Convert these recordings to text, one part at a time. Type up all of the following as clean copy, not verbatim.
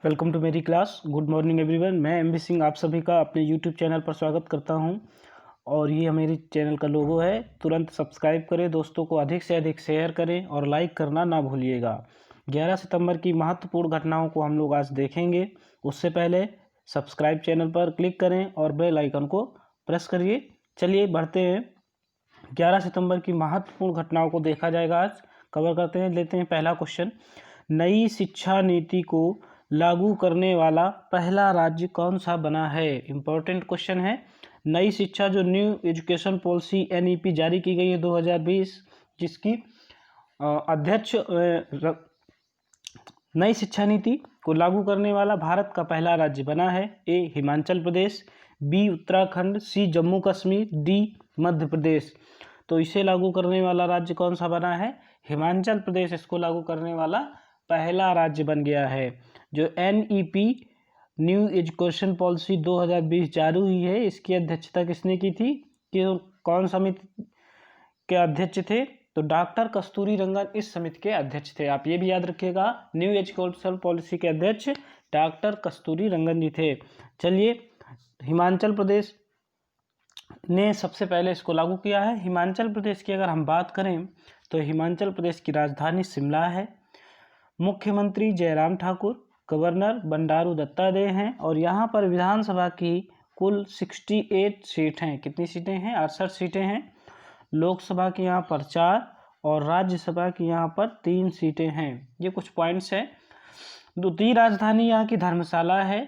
Welcome to मेरी class. Good morning everyone. मैं MB Singh आप सभी का अपने यूट्यूब चैनल पर स्वागत करता हूं और ये मेरे चैनल का लोगो है। तुरंत सब्सक्राइब करें, दोस्तों को अधिक से अधिक शेयर करें और लाइक करना ना भूलिएगा। 11 सितंबर की महत्वपूर्ण घटनाओं को हम लोग आज देखेंगे। उससे पहले सब्सक्राइब चैनल पर क्लिक करें और बेल आइकन को प्रेस करिए। चलिए बढ़ते हैं, 11 सितंबर की महत्वपूर्ण घटनाओं को देखा जाएगा, आज कवर करते हैं। लेते हैं पहला क्वेश्चन। नई शिक्षा नीति को लागू करने वाला पहला राज्य कौन सा बना है? इंपॉर्टेंट क्वेश्चन है। नई शिक्षा जो न्यू एजुकेशन पॉलिसी NEP जारी की गई है 2020, जिसकी अध्यक्ष नई शिक्षा नीति को लागू करने वाला भारत का पहला राज्य बना है। ए हिमाचल प्रदेश, बी उत्तराखंड, सी जम्मू कश्मीर, डी मध्य प्रदेश। तो इसे लागू करने वाला राज्य कौन सा बना है? हिमाचल प्रदेश इसको लागू करने वाला पहला राज्य बन गया है। जो NEP न्यू एजुकेशन पॉलिसी 2020 जारी हुई है, इसकी अध्यक्षता किसने की थी? कि कौन समिति के अध्यक्ष थे? तो डॉक्टर कस्तूरी रंगन इस समिति के अध्यक्ष थे। आप ये भी याद रखिएगा, न्यू एजुकेशन पॉलिसी के अध्यक्ष डॉक्टर कस्तूरी रंगन जी थे। चलिए, हिमाचल प्रदेश ने सबसे पहले इसको लागू किया है। हिमाचल प्रदेश की अगर हम बात करें तो हिमाचल प्रदेश की राजधानी शिमला है। मुख्यमंत्री जयराम ठाकुर, गवर्नर बंडारू दत्तात्रेय हैं और यहाँ पर विधानसभा की कुल 68 सीट हैं। कितनी सीटें हैं? 68 सीटें हैं। लोकसभा की यहाँ पर 4 और राज्यसभा की यहाँ पर 3 सीटें हैं। ये कुछ पॉइंट्स हैं। द्वितीय राजधानी यहाँ की धर्मशाला है।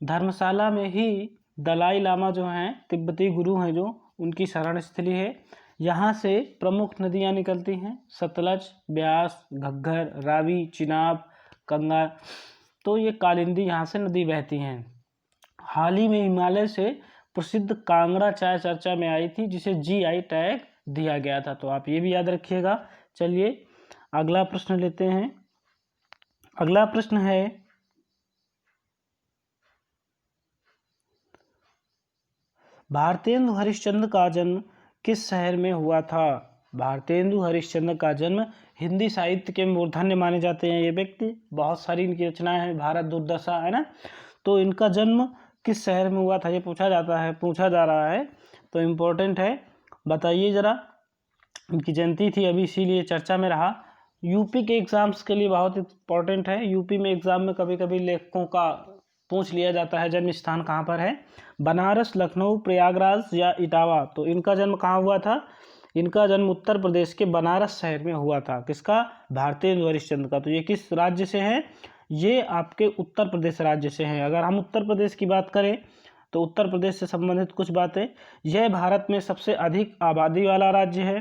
धर्मशाला में ही दलाई लामा जो हैं, तिब्बती गुरु हैं, जो उनकी शरण स्थली है। यहाँ से प्रमुख नदियाँ निकलती हैं, सतलज, ब्यास, घग्गर, रावी, चिनाब, गंगा। तो ये कालिंदी यहाँ से नदी बहती हैं। हाल ही में हिमालय से प्रसिद्ध कांगड़ा चाय चर्चा में आई थी, जिसे GI टैग दिया गया था। तो आप ये भी याद रखिएगा। चलिए अगला प्रश्न लेते हैं। अगला प्रश्न है, भारतेंदु हरिश्चंद्र का जन्म किस शहर में हुआ था? भारतेंदु हरिश्चंद्र का जन्म, हिंदी साहित्य के मूर्धन्य माने जाते हैं ये व्यक्ति, बहुत सारी इनकी रचनाएं हैं, भारत दुर्दशा है ना। तो इनका जन्म किस शहर में हुआ था ये पूछा जा रहा है। तो इम्पोर्टेंट है, बताइए जरा। इनकी जयंती थी अभी, इसीलिए चर्चा में रहा। यूपी के एग्जाम्स के लिए बहुत इंपॉर्टेंट है। यूपी में एग्जाम में कभी कभी लेखकों का पूछ लिया जाता है जन्म स्थान कहाँ पर है। बनारस, लखनऊ, प्रयागराज या इटावा। तो इनका जन्म कहाँ हुआ था? इनका जन्म उत्तर प्रदेश के बनारस शहर में हुआ था। किसका? भारतेंदु हरिश्चंद्र का। तो ये किस राज्य से है? ये आपके उत्तर प्रदेश राज्य से हैं। अगर हम उत्तर प्रदेश की बात करें तो उत्तर प्रदेश से संबंधित कुछ बातें। यह भारत में सबसे अधिक आबादी वाला राज्य है।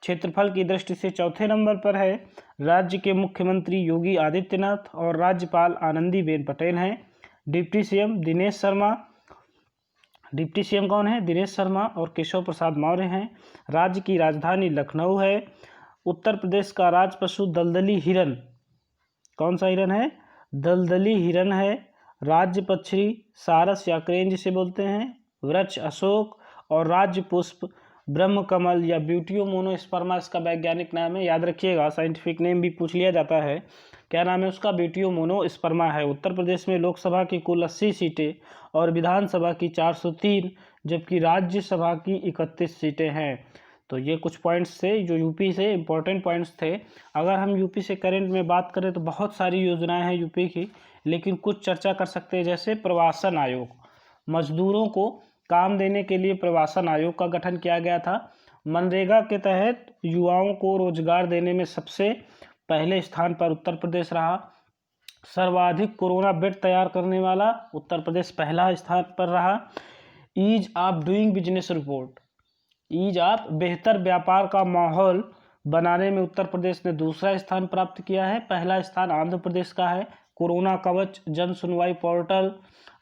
क्षेत्रफल की दृष्टि से चौथे नंबर पर है। राज्य के मुख्यमंत्री योगी आदित्यनाथ और राज्यपाल आनंदीबेन पटेल हैं। Deputy CM Dinesh Sharma, deputy CM कौन है? दिनेश शर्मा और केशव प्रसाद मौर्य हैं। राज्य की राजधानी लखनऊ है। उत्तर प्रदेश का राज पशु दलदली हिरन। कौन सा हिरन है? दलदली हिरन है। राज्य पक्षी सारस या क्रेन जिसे बोलते हैं। वृक्ष अशोक और राज्य पुष्प ब्रह्म कमल या ब्यूटियो मोनोस्पर्मा इसका वैज्ञानिक नाम है। याद रखिएगा, साइंटिफिक नेम भी पूछ लिया जाता है। क्या नाम है उसका? ब्यूटियो मोनोस्पर्मा है। उत्तर प्रदेश में लोकसभा की कुल 80 सीटें और विधानसभा की 403, जबकि राज्यसभा की 31 सीटें हैं। तो ये कुछ पॉइंट्स थे जो यूपी से इम्पोर्टेंट पॉइंट्स थे। अगर हम यूपी से करंट में बात करें तो बहुत सारी योजनाएं हैं यूपी की, लेकिन कुछ चर्चा कर सकते हैं। जैसे प्रवासन आयोग, मजदूरों को काम देने के लिए प्रवासन आयोग का गठन किया गया था। मनरेगा के तहत युवाओं को रोजगार देने में सबसे पहले स्थान पर उत्तर प्रदेश रहा। सर्वाधिक कोरोना बेड तैयार करने वाला उत्तर प्रदेश पहला स्थान पर रहा। Ease of doing business report, ease of बेहतर व्यापार का माहौल बनाने में उत्तर प्रदेश ने दूसरा स्थान प्राप्त किया है। पहला स्थान आंध्र प्रदेश का है। कोरोना कवच, जन सुनवाई portal,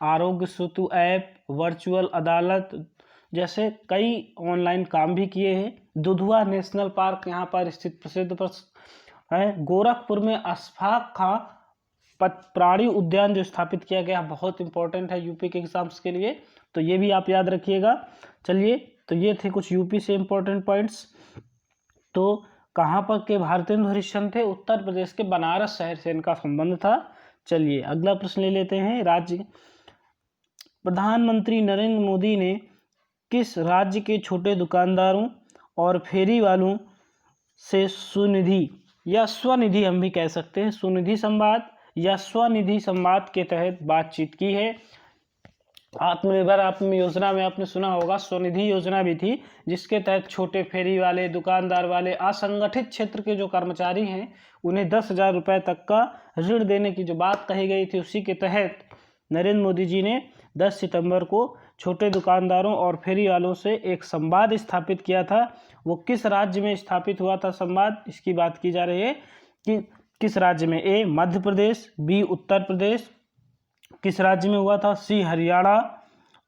Aarogya Setu app, virtual अदालत जैसे कई ऑनलाइन काम भी किए हैं। दुधवा नेशनल पार्क यहाँ पर स्थित प्रसिद्ध है। गोरखपुर में अशफाक खां प्राणी उद्यान जो स्थापित किया गया, बहुत इंपॉर्टेंट है यूपी के एग्जाम्स के लिए, तो ये भी आप याद रखिएगा। चलिए, तो ये थे कुछ यूपी से इंपॉर्टेंट पॉइंट्स। तो कहाँ पर के भारतेंदु हरिश्चंद्र थे? उत्तर प्रदेश के बनारस शहर से इनका संबंध था। चलिए अगला प्रश्न ले लेते हैं। राज्य प्रधानमंत्री नरेंद्र मोदी ने किस राज्य के छोटे दुकानदारों और फेरी वालों से सुनिधि या स्वनिधि, हम भी कह सकते हैं, सुनिधि संवाद या स्वनिधि संवाद के तहत बातचीत की है? आत्मनिर्भर आत्म योजना में आपने सुना होगा स्वनिधि योजना भी थी, जिसके तहत छोटे फेरी वाले, दुकानदार वाले, असंगठित क्षेत्र के जो कर्मचारी हैं उन्हें 10,000 रुपये तक का ऋण देने की जो बात कही गई थी, उसी के तहत नरेंद्र मोदी जी ने 10 सितंबर को छोटे दुकानदारों और फेरी वालों से एक संवाद स्थापित किया था। वो किस राज्य में स्थापित हुआ था संवाद, इसकी बात की जा रही है कि किस राज्य में? ए मध्य प्रदेश, बी उत्तर प्रदेश, किस राज्य में हुआ था? सी हरियाणा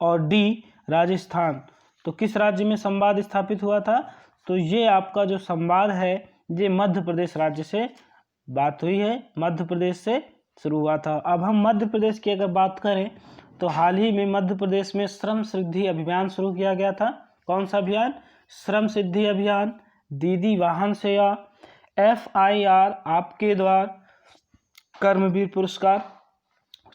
और डी राजस्थान। तो किस राज्य में संवाद स्थापित हुआ था? तो ये आपका जो संवाद है ये मध्य प्रदेश राज्य से बात हुई है, मध्य प्रदेश से शुरू हुआ था। अब हम मध्य प्रदेश की अगर बात करें तो हाल ही में मध्य प्रदेश में श्रम सिद्धि अभियान शुरू किया गया था। कौन सा अभियान? श्रम सिद्धि अभियान, दीदी वाहन सेवा, FIR आपके द्वार, कर्मवीर पुरस्कार,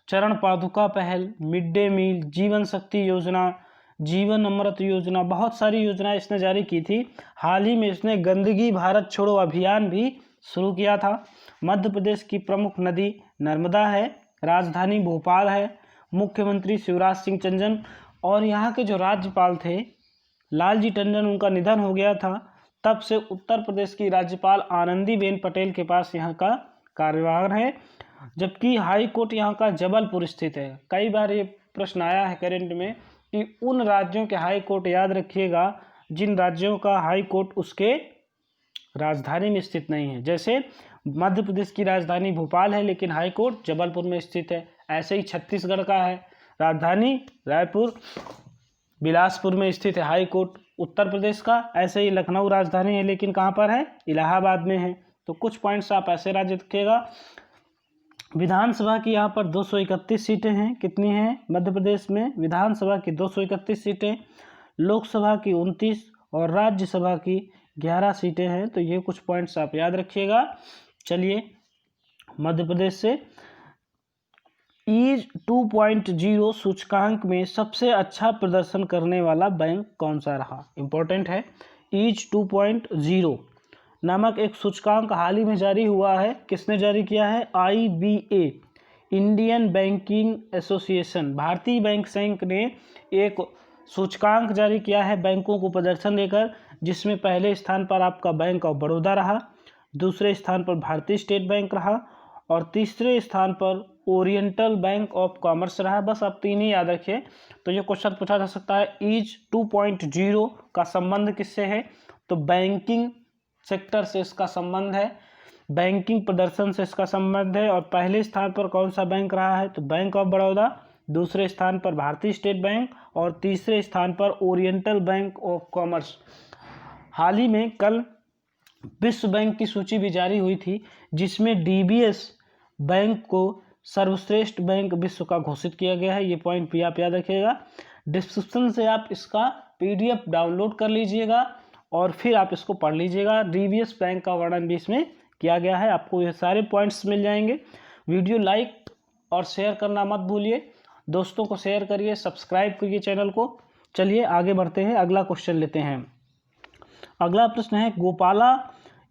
चरण पादुका पहल, मिड डे मील, जीवन शक्ति योजना, जीवन अमृत योजना, बहुत सारी योजनाएं इसने जारी की थी। हाल ही में इसने गंदगी भारत छोड़ो अभियान भी शुरू किया था। मध्य प्रदेश की प्रमुख नदी नर्मदा है, राजधानी भोपाल है, मुख्यमंत्री शिवराज सिंह चौहान और यहाँ के जो राज्यपाल थे लालजी टंडन, उनका निधन हो गया था। तब से उत्तर प्रदेश की राज्यपाल आनंदीबेन पटेल के पास यहाँ का कार्यभार है, जबकि हाई कोर्ट यहाँ का जबलपुर स्थित है। कई बार ये प्रश्न आया है करंट में कि उन राज्यों के हाई कोर्ट याद रखिएगा जिन राज्यों का हाई कोर्ट उसके राजधानी में स्थित नहीं है। जैसे मध्य प्रदेश की राजधानी भोपाल है लेकिन हाई कोर्ट जबलपुर में स्थित है। ऐसे ही छत्तीसगढ़ का है राजधानी रायपुर, बिलासपुर में स्थित है हाई कोर्ट उत्तर प्रदेश का। ऐसे ही लखनऊ राजधानी है लेकिन कहाँ पर है? इलाहाबाद में है। तो कुछ पॉइंट्स आप ऐसे राज्य रखिएगा। विधानसभा की यहाँ पर 231 सीटें हैं। कितनी हैं मध्य प्रदेश में? विधानसभा की 231 सीटें, लोकसभा की 29 और राज्यसभा की 11 सीटें हैं। तो ये कुछ पॉइंट्स आप याद रखिएगा। चलिए मध्य प्रदेश से ईज 2.0 सूचकांक में सबसे अच्छा प्रदर्शन करने वाला बैंक कौन सा रहा? इंपॉर्टेंट है। ईज 2.0 नामक एक सूचकांक हाल ही में जारी हुआ है। किसने जारी किया है? IBA, इंडियन बैंकिंग एसोसिएशन, भारतीय बैंक संघ ने एक सूचकांक जारी किया है बैंकों को प्रदर्शन देकर, जिसमें पहले स्थान पर आपका बैंक ऑफ बड़ौदा रहा, दूसरे स्थान पर भारतीय स्टेट बैंक रहा और तीसरे स्थान पर ओरिएंटल बैंक ऑफ कॉमर्स रहा। बस आप तीन ही याद रखिए। तो ये क्वेश्चन पूछा जा सकता है ईज 2.0 का संबंध किससे है? तो बैंकिंग सेक्टर से इसका संबंध है, बैंकिंग प्रदर्शन से इसका संबंध है। और पहले स्थान पर कौन सा बैंक रहा है? तो बैंक ऑफ बड़ौदा, दूसरे स्थान पर भारतीय स्टेट बैंक और तीसरे स्थान पर ओरिएंटल बैंक ऑफ कॉमर्स। हाल ही में कल विश्व बैंक की सूची भी जारी हुई थी जिसमें DBS बैंक को सर्वश्रेष्ठ बैंक विश्व का घोषित किया गया है। ये पॉइंट भी आप याद रखिएगा। डिस्क्रिप्शन से आप इसका PDF डाउनलोड कर लीजिएगा और फिर आप इसको पढ़ लीजिएगा। DBS बैंक का वर्णन भी इसमें किया गया है, आपको ये सारे पॉइंट्स मिल जाएंगे। वीडियो लाइक और शेयर करना मत भूलिए, दोस्तों को शेयर करिए, सब्सक्राइब करिए चैनल को। चलिए आगे बढ़ते हैं, अगला क्वेश्चन लेते हैं। अगला प्रश्न है गोपाला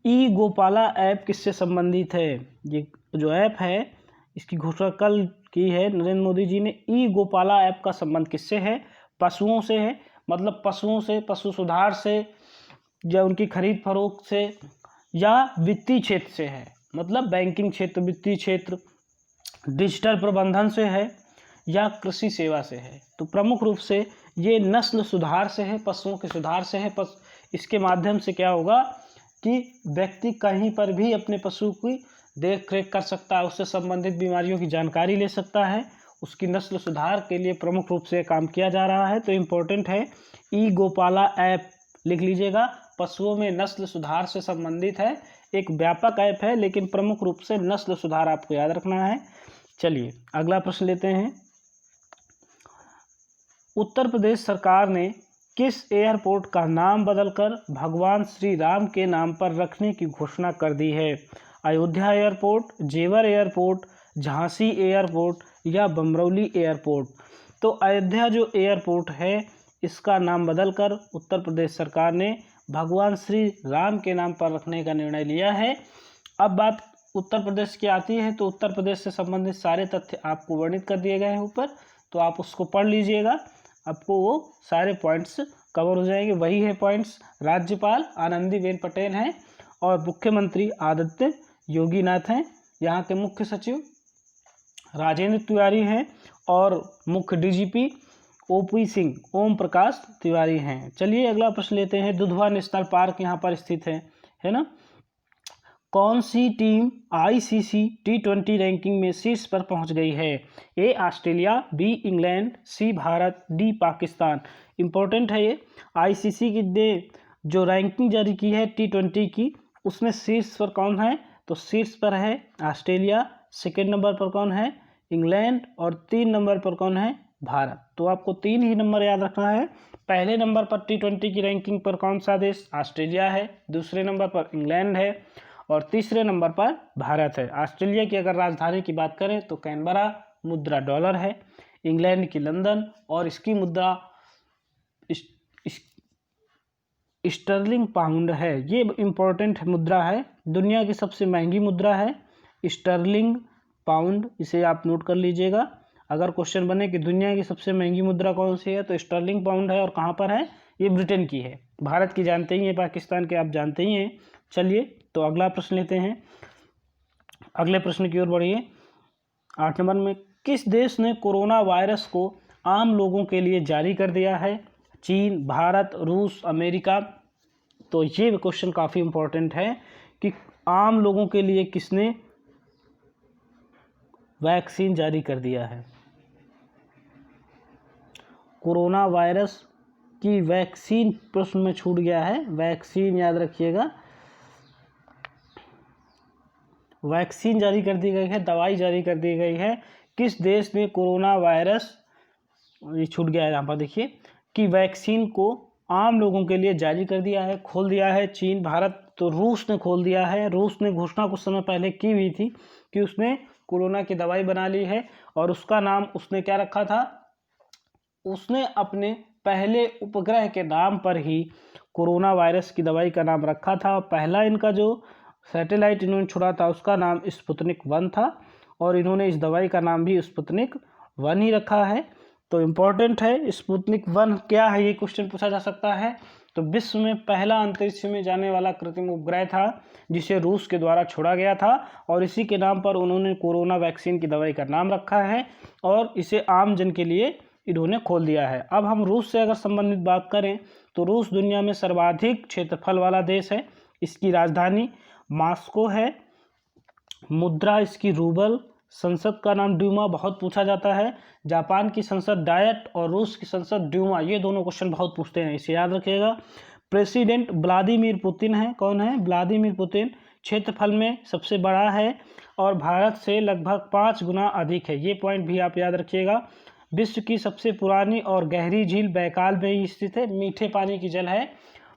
गोपाला ऐप किससे संबंधित है? ये जो ऐप है इसकी घोषणा कल की है नरेंद्र मोदी जी ने। गोपाला ऐप का संबंध किससे है? पशुओं से है, मतलब पशुओं से, पशु सुधार से या उनकी खरीद फरोख्त से, या वित्तीय क्षेत्र से है, मतलब बैंकिंग क्षेत्र, वित्तीय क्षेत्र, डिजिटल प्रबंधन से है या कृषि सेवा से है। तो प्रमुख रूप से ये नस्ल सुधार से है, पशुओं के सुधार से है। इसके माध्यम से क्या होगा कि व्यक्ति कहीं पर भी अपने पशु की देख रेख कर सकता है, उससे संबंधित बीमारियों की जानकारी ले सकता है। उसकी नस्ल सुधार के लिए प्रमुख रूप से काम किया जा रहा है। तो इम्पोर्टेंट है गोपाला ऐप, लिख लीजिएगा। पशुओं में नस्ल सुधार से संबंधित है, एक व्यापक ऐप है लेकिन प्रमुख रूप से नस्ल सुधार आपको याद रखना है। चलिए अगला प्रश्न लेते हैं। उत्तर प्रदेश सरकार ने किस एयरपोर्ट का नाम बदलकर भगवान श्री राम के नाम पर रखने की घोषणा कर दी है? अयोध्या एयरपोर्ट, जेवर एयरपोर्ट, झांसी एयरपोर्ट या बमरौली एयरपोर्ट। तो अयोध्या जो एयरपोर्ट है इसका नाम बदलकर उत्तर प्रदेश सरकार ने भगवान श्री राम के नाम पर रखने का निर्णय लिया है। अब बात उत्तर प्रदेश की आती है, तो उत्तर प्रदेश से संबंधित सारे तथ्य आपको वर्णित कर दिए गए हैं ऊपर, तो आप उसको पढ़ लीजिएगा, आपको वो सारे पॉइंट्स कवर हो जाएंगे। वही है पॉइंट्स, राज्यपाल आनंदीबेन पटेल हैं और मुख्यमंत्री आदित्य योगीनाथ हैं। यहाँ के मुख्य सचिव राजेंद्र तिवारी हैं और मुख्य डीजीपी ओपी सिंह ओम प्रकाश तिवारी हैं। चलिए अगला प्रश्न लेते हैं। दुधवा नेशनल पार्क यहाँ पर स्थित है ना। कौन सी टीम आईसीसी T20 रैंकिंग में शीर्ष पर पहुंच गई है? A Australia, B England, C Bharat, D Pakistan. Important है ये। आईसीसी की ने जो रैंकिंग जारी की है T20 की, उसमें शीर्ष पर कौन है? तो शीर्ष पर है ऑस्ट्रेलिया, सेकेंड नंबर पर कौन है? इंग्लैंड, और 3 नंबर पर कौन है? भारत। तो आपको 3 ही नंबर याद रखना है। पहले नंबर पर T20 की रैंकिंग पर कौन सा देश? ऑस्ट्रेलिया है, दूसरे नंबर पर इंग्लैंड है और तीसरे नंबर पर भारत है। ऑस्ट्रेलिया की अगर राजधानी की बात करें तो कैनबरा, मुद्रा डॉलर है। इंग्लैंड की लंदन, और इसकी मुद्रा स्टर्लिंग पाउंड है। ये इम्पोर्टेंट मुद्रा है, दुनिया की सबसे महंगी मुद्रा है स्टर्लिंग पाउंड, इसे आप नोट कर लीजिएगा। अगर क्वेश्चन बने कि दुनिया की सबसे महंगी मुद्रा कौन सी है, तो स्टर्लिंग पाउंड है। और कहाँ पर है? ये ब्रिटेन की है। भारत की जानते ही हैं, पाकिस्तान के आप जानते ही हैं। चलिए तो अगला प्रश्न लेते हैं, अगले प्रश्न की ओर बढ़िए। 8 नंबर में, किस देश ने कोरोना वायरस को आम लोगों के लिए जारी कर दिया है? चीन, भारत, रूस, अमेरिका। तो ये क्वेश्चन काफ़ी इम्पोर्टेंट है कि आम लोगों के लिए किसने वैक्सीन जारी कर दिया है? कोरोना वायरस की वैक्सीन प्रश्न में छूट गया है, वैक्सीन याद रखिएगा। वैक्सीन जारी कर दी गई है, दवाई जारी कर दी गई है। किस देश ने कोरोना वायरस, ये छूट गया है यहाँ पर देखिए, कि वैक्सीन को आम लोगों के लिए जारी कर दिया है, खोल दिया है? चीन, भारत। तो रूस ने खोल दिया है। रूस ने घोषणा कुछ समय पहले की हुई थी कि उसने कोरोना की दवाई बना ली है, और उसका नाम उसने क्या रखा था? उसने अपने पहले उपग्रह के नाम पर ही कोरोना वायरस की दवाई का नाम रखा था। पहला इनका जो सैटेलाइट इन्होंने छोड़ा था उसका नाम स्पुतनिक 1 था, और इन्होंने इस दवाई का नाम भी स्पुतनिक 1 ही रखा है। तो इम्पोर्टेंट है, स्पुतनिक 1 क्या है, ये क्वेश्चन पूछा जा सकता है। तो विश्व में पहला अंतरिक्ष में जाने वाला कृत्रिम उपग्रह था, जिसे रूस के द्वारा छोड़ा गया था, और इसी के नाम पर उन्होंने कोरोना वैक्सीन की दवाई का नाम रखा है, और इसे आम जन के लिए इन्होंने खोल दिया है। अब हम रूस से अगर संबंधित बात करें तो रूस दुनिया में सर्वाधिक क्षेत्रफल वाला देश है। इसकी राजधानी मॉस्को है, मुद्रा इसकी रूबल, संसद का नाम ड्यूमा, बहुत पूछा जाता है। जापान की संसद डायट और रूस की संसद ड्यूमा, ये दोनों क्वेश्चन बहुत पूछते हैं, इसे याद रखिएगा। प्रेसिडेंट व्लादिमीर पुतिन है। कौन है? Vladimir Putin. क्षेत्रफल में सबसे बड़ा है और भारत से लगभग 5 गुना अधिक है, ये पॉइंट भी आप याद रखिएगा। विश्व की सबसे पुरानी और गहरी झील बैकाल में ही स्थित है, मीठे पानी की जल है।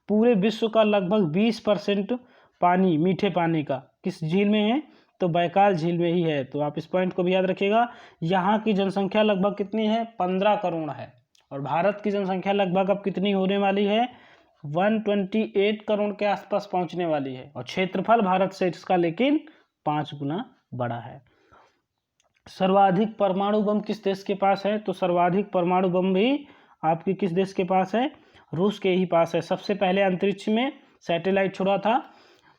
पूरे विश्व का लगभग 20% पानी, मीठे पानी का, किस झील में है? तो बैकाल झील में ही है। तो आप इस पॉइंट को भी याद रखिएगा। यहाँ की जनसंख्या लगभग कितनी है? 15 करोड़ है, और भारत की जनसंख्या लगभग अब कितनी होने वाली है? 128 करोड़ के आसपास पहुँचने वाली है, और क्षेत्रफल भारत से इसका लेकिन 5 गुना बड़ा है। सर्वाधिक परमाणु बम किस देश के पास है? तो सर्वाधिक परमाणु बम भी आपकी किस देश के पास है? रूस के ही पास है। सबसे पहले अंतरिक्ष में सैटेलाइट छोड़ा था,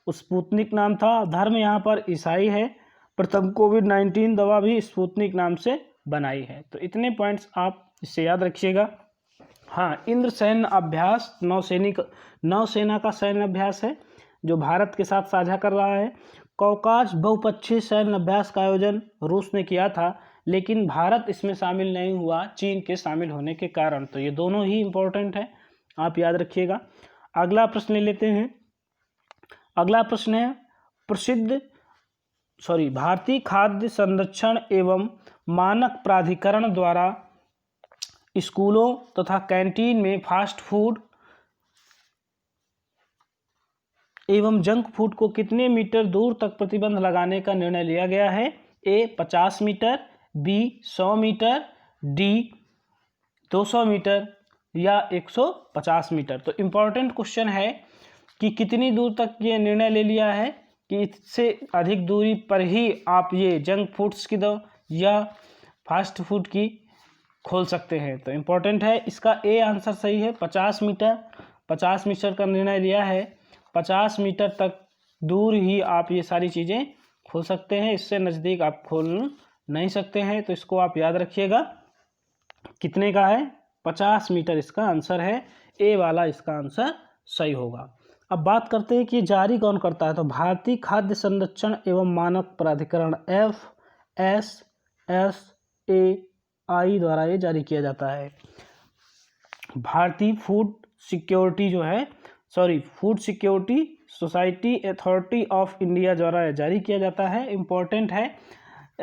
स्पुतनिक नाम था। धर्म यहाँ पर ईसाई है। प्रथम कोविड-19 दवा भी स्पुतनिक नाम से बनाई है। तो इतने पॉइंट्स आप इससे याद रखिएगा। हाँ, इंद्र सैन्य अभ्यास नौसेना का सैन्य अभ्यास है जो भारत के साथ साझा कर रहा है। कौकास बहुपक्षीय सैन्य अभ्यास का आयोजन रूस ने किया था, लेकिन भारत इसमें शामिल नहीं हुआ चीन के शामिल होने के कारण। तो ये दोनों ही इम्पोर्टेंट है, आप याद रखिएगा। अगला प्रश्न ले लेते हैं। अगला प्रश्न है भारतीय खाद्य संरक्षण एवं मानक प्राधिकरण द्वारा स्कूलों तथा कैंटीन में फास्ट फूड एवं जंक फूड को कितने मीटर दूर तक प्रतिबंध लगाने का निर्णय लिया गया है? A 50 metre, B 100 metre, D 200 metre या 150 मीटर। तो इम्पॉर्टेंट क्वेश्चन है कि कितनी दूर तक ये निर्णय ले लिया है कि इससे अधिक दूरी पर ही आप ये जंक फूड्स की दो या फास्ट फूड की खोल सकते हैं। तो इम्पॉर्टेंट है, इसका ए आंसर सही है। 50 मीटर, 50 मीटर का निर्णय लिया है। 50 मीटर तक दूर ही आप ये सारी चीज़ें खोल सकते हैं, इससे नज़दीक आप खोल नहीं सकते हैं। तो इसको आप याद रखिएगा। कितने का है? 50 मीटर इसका आंसर है। ए वाला इसका आंसर सही होगा। अब बात करते हैं कि जारी कौन करता है। तो भारतीय खाद्य संरक्षण एवं मानक प्राधिकरण FSSAI द्वारा ये जारी किया जाता है। भारतीय food security society authority of India द्वारा जारी किया जाता है। इम्पोर्टेंट है,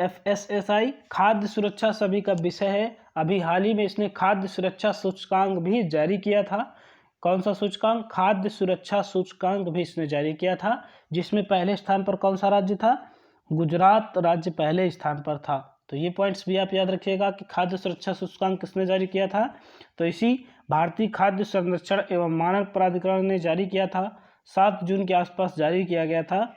FSSAI खाद्य सुरक्षा सभी का विषय है। अभी हाल ही में इसने खाद्य सुरक्षा सूचकांक भी जारी किया था। कौन सा सूचकांक? खाद्य सुरक्षा सूचकांक भी इसने जारी किया था, जिसमें पहले स्थान पर कौन सा राज्य था? गुजरात राज्य पहले स्थान पर था। तो ये पॉइंट्स भी आप याद रखिएगा कि खाद्य सुरक्षा सूचकांक किसने जारी किया था। तो इसी भारतीय खाद्य संरक्षण एवं मानक प्राधिकरण ने जारी किया था। 7 जून के आसपास जारी किया गया था,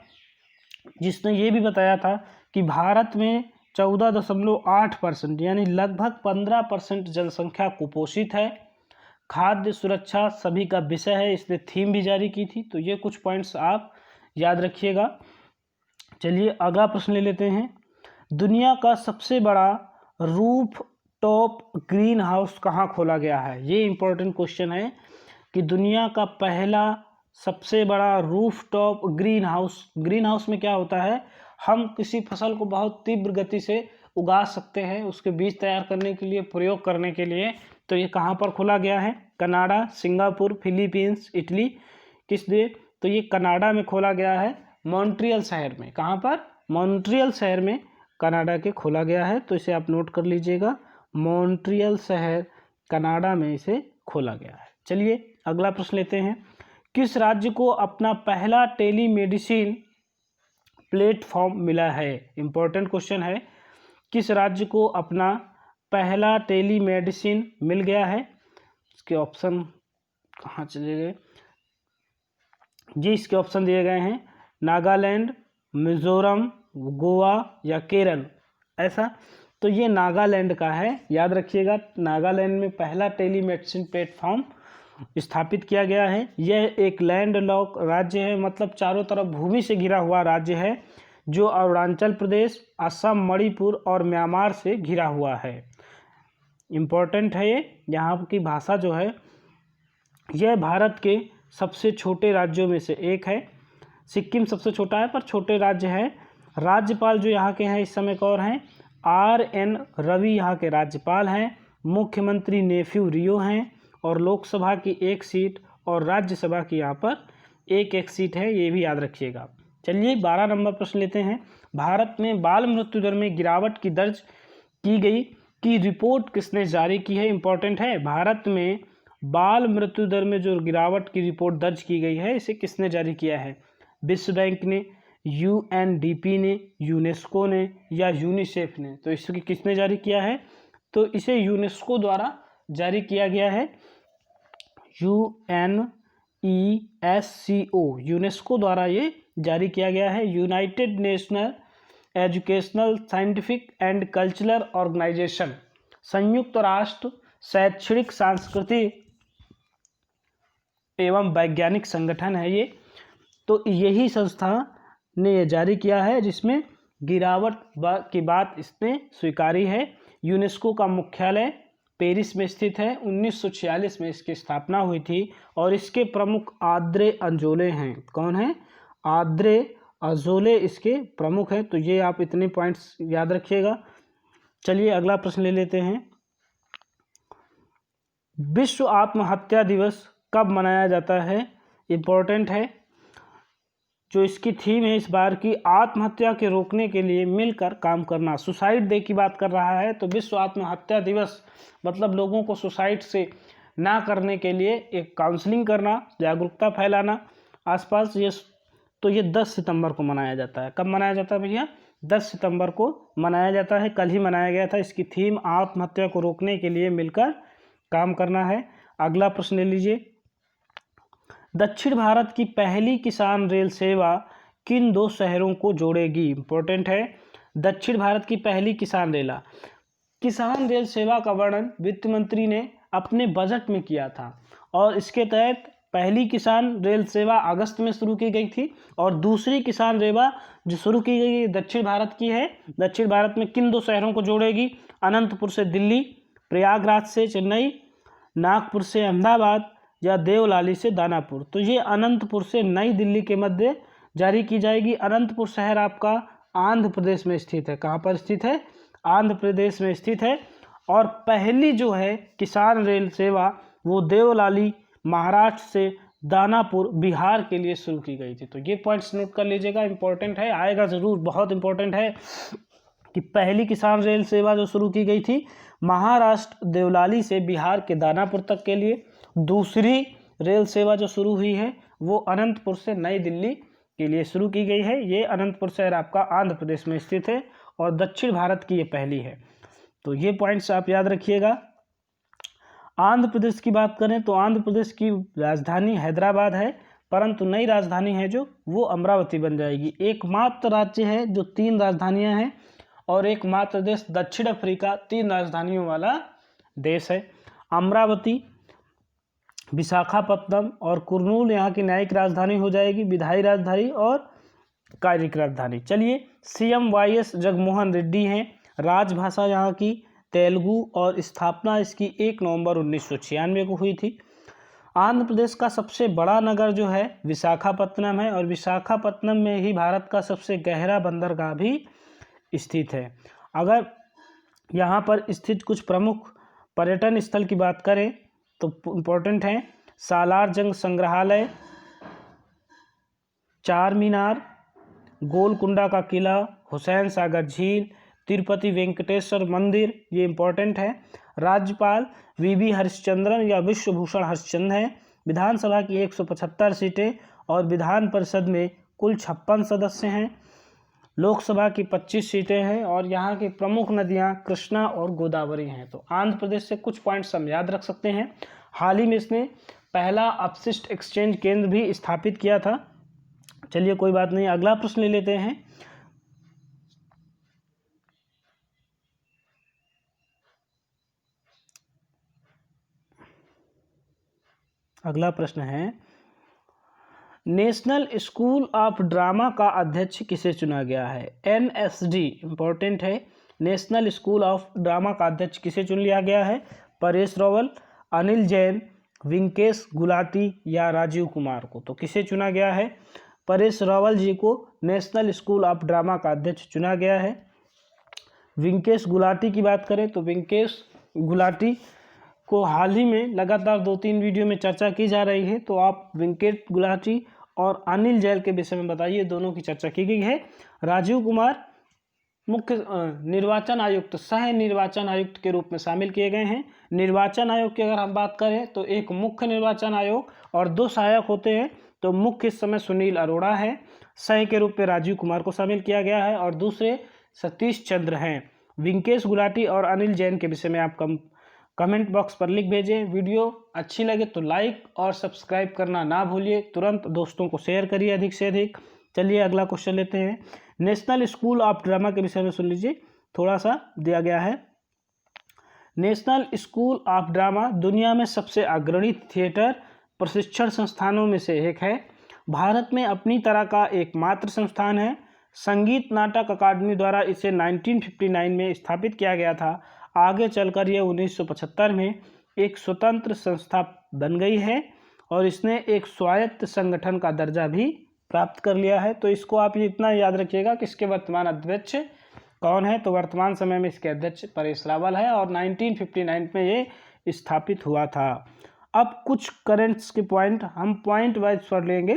जिसने ये भी बताया था कि भारत में 14.8% यानी लगभग 15% जनसंख्या कुपोषित है। खाद्य सुरक्षा सभी का विषय है, इसने थीम भी जारी की थी। तो ये कुछ पॉइंट्स आप याद रखिएगा। चलिए अगला प्रश्न ले लेते हैं। दुनिया का सबसे बड़ा रूफ टॉप ग्रीन हाउस कहाँ खोला गया है? ये इंपॉर्टेंट क्वेश्चन है कि दुनिया का पहला सबसे बड़ा रूफ टॉप ग्रीन हाउस में क्या होता है? हम किसी फसल को बहुत तीव्र गति से उगा सकते हैं, उसके बीज तैयार करने के लिए, प्रयोग करने के लिए। तो ये कहाँ पर खोला गया है? कनाडा, सिंगापुर, फिलीपींस, इटली, किस देश? तो ये कनाडा में खोला गया है, मॉन्ट्रियल शहर में। कहाँ पर? मॉन्ट्रियल शहर में कनाडा के खोला गया है। तो इसे आप नोट कर लीजिएगा, मॉन्ट्रियल शहर कनाडा में इसे खोला गया है। चलिए अगला प्रश्न लेते हैं। किस राज्य को अपना पहला टेलीमेडिसिन प्लेटफॉर्म मिला है? इंपॉर्टेंट क्वेश्चन है। किस राज्य को अपना पहला टेलीमेडिसिन मिल गया है? इसके ऑप्शन कहाँ चले गए जी? इसके ऑप्शन दिए गए हैं, नागालैंड, मिजोरम, गोवा या केरल। ऐसा तो ये नागालैंड का है, याद रखिएगा। नागालैंड में पहला टेलीमेडिसिन प्लेटफॉर्म स्थापित किया गया है। यह एक लैंडलॉक राज्य है, मतलब चारों तरफ भूमि से घिरा हुआ राज्य है, जो अरुणाचल प्रदेश, असम, मणिपुर और म्यांमार से घिरा हुआ है। इम्पोर्टेंट है ये। यहाँ की भाषा जो है, यह भारत के सबसे छोटे राज्यों में से एक है। सिक्किम सबसे छोटा है पर छोटे राज्य है। राज्यपाल जो यहाँ के हैं इस समय कौन हैं? RN रवि यहाँ के राज्यपाल हैं। मुख्यमंत्री नेफ्यू रियो हैं और लोकसभा की 1 सीट और राज्यसभा की यहाँ पर 1 सीट है, ये भी याद रखिएगा। चलिए 12 नंबर प्रश्न लेते हैं। भारत में बाल मृत्यु दर में गिरावट की दर्ज की गई की रिपोर्ट किसने जारी की है? इंपॉर्टेंट है, भारत में बाल मृत्यु दर में जो गिरावट की रिपोर्ट दर्ज की गई है, इसे किसने जारी किया है? विश्व बैंक ने, UNDP ने, यूनेस्को ने या यूनिसेफ ने? तो इसकी किसने जारी किया है? तो इसे यूनेस्को द्वारा जारी किया गया है। UNESCO, यूनेस्को द्वारा ये जारी किया गया है। United National educational, scientific and cultural organisation, संयुक्त राष्ट्र शैक्षणिक, सांस्कृतिक एवं वैज्ञानिक संगठन है ये। तो यही संस्था ने ये जारी किया है, जिसमें गिरावट की बात इसने स्वीकारी है। यूनेस्को का मुख्यालय पेरिस में स्थित है। 1946 में इसकी स्थापना हुई थी और इसके प्रमुख आद्रे अजोले हैं। कौन है? आद्रे अजोले इसके प्रमुख हैं। तो ये आप इतने पॉइंट्स याद रखिएगा। चलिए अगला प्रश्न ले लेते हैं। विश्व आत्महत्या दिवस कब मनाया जाता है? इम्पोर्टेंट है। जो इसकी थीम है इस बार की, आत्महत्या के रोकने के लिए मिलकर काम करना। सुसाइड डे की बात कर रहा है, तो विश्व आत्महत्या दिवस मतलब लोगों को सुसाइड से ना करने के लिए एक काउंसलिंग करना, जागरूकता फैलाना आसपास। ये 10 सितंबर को मनाया जाता है। कब मनाया जाता है भैया? 10 सितंबर को मनाया जाता है, कल ही मनाया गया था। इसकी थीम आत्महत्या को रोकने के लिए मिलकर काम करना है। अगला प्रश्न ले लीजिए, दक्षिण भारत की पहली किसान रेल सेवा किन 2 शहरों को जोड़ेगी? इंपॉर्टेंट है, दक्षिण भारत की पहली किसान रेल सेवा का वर्णन वित्त मंत्री ने अपने बजट में किया था और इसके तहत पहली किसान रेल सेवा अगस्त में शुरू की गई थी और दूसरी किसान रेवा जो शुरू की गई दक्षिण भारत की है। दक्षिण भारत में किन 2 शहरों को जोड़ेगी? अनंतपुर से दिल्ली, प्रयागराज से चेन्नई, नागपुर से अहमदाबाद या देवलाली से दानापुर। तो ये अनंतपुर से नई दिल्ली के मध्य जारी की जाएगी। अनंतपुर शहर आपका आंध्र प्रदेश में स्थित है। कहाँ पर स्थित है? आंध्र प्रदेश में स्थित है। और पहली जो है किसान रेल सेवा वो देवलाली महाराष्ट्र से दानापुर बिहार के लिए शुरू की गई थी। तो ये पॉइंट्स नोट कर लीजिएगा, इंपॉर्टेंट है, आएगा ज़रूर, बहुत इंपॉर्टेंट है कि पहली किसान रेल सेवा जो शुरू की गई थी महाराष्ट्र देवलाली से बिहार के दानापुर तक के लिए। दूसरी रेल सेवा जो शुरू हुई है वो अनंतपुर से नई दिल्ली के लिए शुरू की गई है। ये अनंतपुर शहर आपका आंध्र प्रदेश में स्थित है और दक्षिण भारत की ये पहली है। तो ये पॉइंट्स आप याद रखिएगा। आंध्र प्रदेश की बात करें तो आंध्र प्रदेश की राजधानी हैदराबाद है, परंतु नई राजधानी है जो वो अमरावती बन जाएगी। एकमात्र राज्य है जो 3 राजधानियां हैं और एकमात्र देश दक्षिण अफ्रीका 3 राजधानियों वाला देश है। अमरावती, विशाखापत्तनम और कुर्नूल यहाँ की न्यायिक राजधानी हो जाएगी, विधायी राजधानी और कार्यिक राजधानी। चलिए, CM YS जगनमोहन रेड्डी हैं। राजभाषा यहाँ की तेलुगु और स्थापना इसकी 1 नवंबर 1996 को हुई थी। आंध्र प्रदेश का सबसे बड़ा नगर जो है विशाखापत्तनम है और विशाखापत्तनम में ही भारत का सबसे गहरा बंदरगाह भी स्थित है। अगर यहाँ पर स्थित कुछ प्रमुख पर्यटन स्थल की बात करें तो इम्पोर्टेंट हैं सालार जंग संग्रहालय, चार मीनार, गोलकुंडा का किला, हुसैन सागर झील, तिरुपति वेंकटेश्वर मंदिर, ये इम्पोर्टेंट है। राज्यपाल VB हरिश्चंद्रन या विश्वभूषण हरिश्चंद्र हैं। विधानसभा की 175 सीटें और विधान परिषद में कुल 56 सदस्य हैं। लोकसभा की 25 सीटें हैं और यहाँ की प्रमुख नदियाँ कृष्णा और गोदावरी हैं। तो आंध्र प्रदेश से कुछ पॉइंट्स हम याद रख सकते हैं। हाल ही में इसने पहला अपशिष्ट एक्सचेंज केंद्र भी स्थापित किया था। चलिए कोई बात नहीं, अगला प्रश्न ले लेते हैं। अगला प्रश्न है, नेशनल स्कूल ऑफ ड्रामा का अध्यक्ष किसे चुना गया है? NSD इम्पोर्टेंट है। नेशनल स्कूल ऑफ ड्रामा का अध्यक्ष किसे चुन लिया गया है? परेश रावल, अनिल जैन, विंकेश गुलाटी या राजीव कुमार को। तो किसे चुना गया है? परेश रावल जी को नेशनल स्कूल ऑफ ड्रामा का अध्यक्ष चुना गया है। विंकेश गुलाटी की बात करें तो विंकेश गुलाटी को हाल ही में लगातार 2-3 वीडियो में चर्चा की जा रही है, तो आप विंकेश गुलाटी और अनिल जैन के विषय में बताइए, दोनों की चर्चा की गई है। राजीव कुमार मुख्य निर्वाचन आयुक्त, सह निर्वाचन आयुक्त के रूप में शामिल किए गए हैं। निर्वाचन आयोग की अगर हम बात करें तो एक मुख्य निर्वाचन आयोग और 2 सहायक होते हैं। तो मुख्य इस समय सुनील अरोड़ा है, सह के रूप में राजीव कुमार को शामिल किया गया है और दूसरे सतीश चंद्र हैं। विंकेश गुलाटी और अनिल जैन के विषय में आप कमेंट बॉक्स पर लिख भेजें। वीडियो अच्छी लगे तो लाइक और सब्सक्राइब करना ना भूलिए। तुरंत दोस्तों को शेयर करिए अधिक से अधिक। चलिए अगला क्वेश्चन लेते हैं। नेशनल स्कूल ऑफ ड्रामा के विषय में सुन लीजिए, थोड़ा सा दिया गया है। नेशनल स्कूल ऑफ ड्रामा दुनिया में सबसे अग्रणी थिएटर प्रशिक्षण संस्थानों में से एक है। भारत में अपनी तरह का एकमात्र संस्थान है। संगीत नाटक अकादमी द्वारा इसे 1959 में स्थापित किया गया था। आगे चलकर यह 1975 में एक स्वतंत्र संस्था बन गई है और इसने एक स्वायत्त संगठन का दर्जा भी प्राप्त कर लिया है। तो इसको आप इतना याद रखिएगा कि इसके वर्तमान अध्यक्ष कौन है? तो वर्तमान समय में इसके अध्यक्ष परेश रावल है और 1959 में ये स्थापित हुआ था। अब कुछ करेंट्स के पॉइंट हम पॉइंट वाइज पढ़ लेंगे।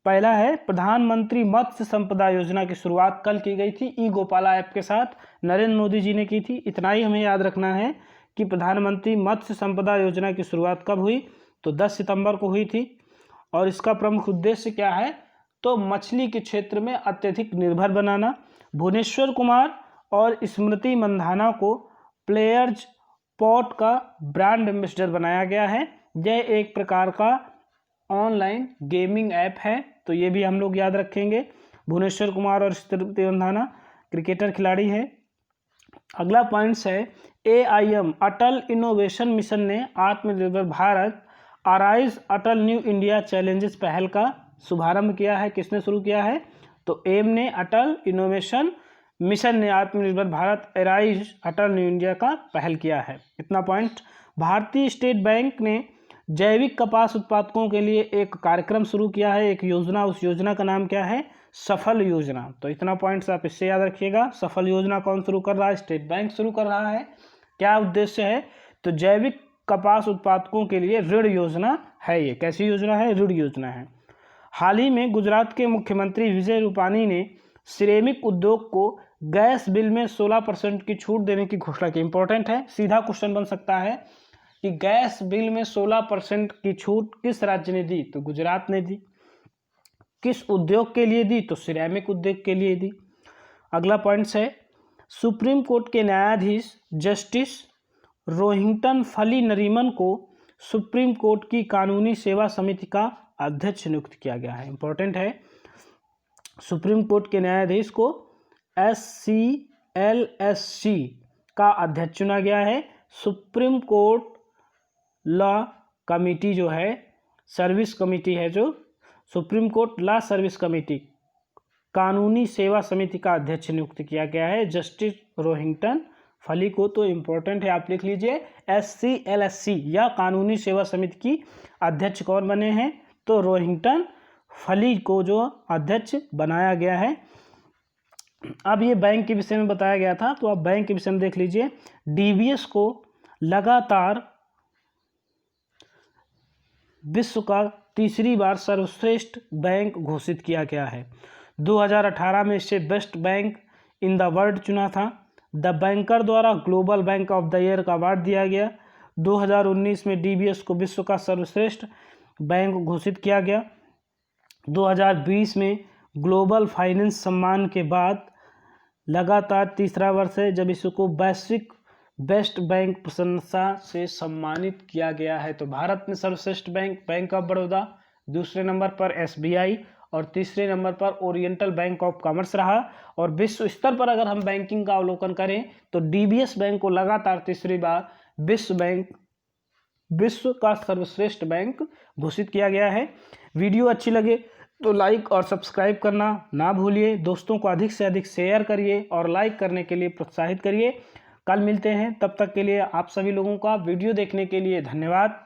पहला है, प्रधानमंत्री मत्स्य संपदा योजना की शुरुआत कल की गई थी। ई गोपाला ऐप के साथ नरेंद्र मोदी जी ने की थी। इतना ही हमें याद रखना है कि प्रधानमंत्री मत्स्य संपदा योजना की शुरुआत कब हुई? तो 10 सितंबर को हुई थी। और इसका प्रमुख उद्देश्य क्या है? तो मछली के क्षेत्र में अत्यधिक निर्भर बनाना, भुवनेश्वर कुमार और स्मृति मंधाना को प्लेयर्स पॉट का ब्रांड एम्बेसडर बनाया गया है। यह एक प्रकार का ऑनलाइन गेमिंग ऐप है, तो ये भी हम लोग याद रखेंगे। भुवनेश्वर कुमार और स्मृति मंधाना क्रिकेटर खिलाड़ी है। अगला पॉइंट्स है AIM अटल इनोवेशन मिशन ने आत्मनिर्भर भारत अराइज अटल न्यू इंडिया चैलेंजेस पहल का शुभारंभ किया है। किसने शुरू किया है? तो एम ने अटल इनोवेशन मिशन ने आत्मनिर्भर भारत अराइज अटल न्यू इंडिया का पहल किया है। इतना पॉइंट। भारतीय स्टेट बैंक ने जैविक कपास उत्पादकों के लिए एक कार्यक्रम शुरू किया है, एक योजना। उस योजना का नाम क्या है? सफल योजना। तो इतना पॉइंट्स आप इससे याद रखिएगा। सफल योजना कौन शुरू कर रहा है? स्टेट बैंक शुरू कर रहा है। क्या उद्देश्य है? तो जैविक कपास उत्पादकों के लिए ऋण योजना है। ये कैसी योजना है? ऋण योजना है। हाल ही में गुजरात के मुख्यमंत्री विजय रूपानी ने सिरेमिक उद्योग को गैस बिल में 16% की छूट देने की घोषणा की। इंपॉर्टेंट है, सीधा क्वेश्चन बन सकता है कि गैस बिल में 16% की छूट किस राज्य ने दी? तो गुजरात ने दी। किस उद्योग के लिए दी? तो सिरेमिक उद्योग के लिए दी। अगला पॉइंट्स है सुप्रीम कोर्ट के न्यायाधीश जस्टिस रोहिंटन फली नरीमन को सुप्रीम कोर्ट की कानूनी सेवा समिति का अध्यक्ष नियुक्त किया गया है। इंपॉर्टेंट है, सुप्रीम कोर्ट के न्यायाधीश को SCLSC का अध्यक्ष चुना गया है। सुप्रीम कोर्ट लॉ कमिटी जो है, सर्विस कमिटी है, जो supreme court law service committee कानूनी सेवा समिति का अध्यक्ष नियुक्त किया गया है जस्टिस रोहिंटन फली को। तो इम्पोर्टेंट है, आप लिख लीजिए SCLSC या कानूनी सेवा समिति की अध्यक्ष कौन बने हैं? तो रोहिंटन फली को जो अध्यक्ष बनाया गया है। अब ये बैंक के विषय में बताया गया था, तो आप बैंक के विषय में देख लीजिए। DBS को लगातार विश्व का तीसरी बार सर्वश्रेष्ठ बैंक घोषित किया गया है। 2018 में इसे best bank in the world चुना था। द बैंकर द्वारा global bank of the year का अवार्ड दिया गया। 2019 में DBS को विश्व का सर्वश्रेष्ठ बैंक घोषित किया गया। 2020 में ग्लोबल फाइनेंस सम्मान के बाद लगातार तीसरा वर्ष है जब इसको वैश्विक बेस्ट बैंक प्रशंसा से सम्मानित किया गया है। तो भारत में सर्वश्रेष्ठ बैंक बैंक ऑफ बड़ौदा, दूसरे नंबर पर SBI और तीसरे नंबर पर ओरिएंटल बैंक ऑफ कॉमर्स रहा। और विश्व स्तर पर अगर हम बैंकिंग का अवलोकन करें तो DBS बैंक को लगातार तीसरी बार विश्व का सर्वश्रेष्ठ बैंक घोषित किया गया है। वीडियो अच्छी लगे तो लाइक और सब्सक्राइब करना ना भूलिए। दोस्तों को अधिक से अधिक शेयर करिए और लाइक करने के लिए प्रोत्साहित करिए। कल मिलते हैं, तब तक के लिए आप सभी लोगों का वीडियो देखने के लिए धन्यवाद।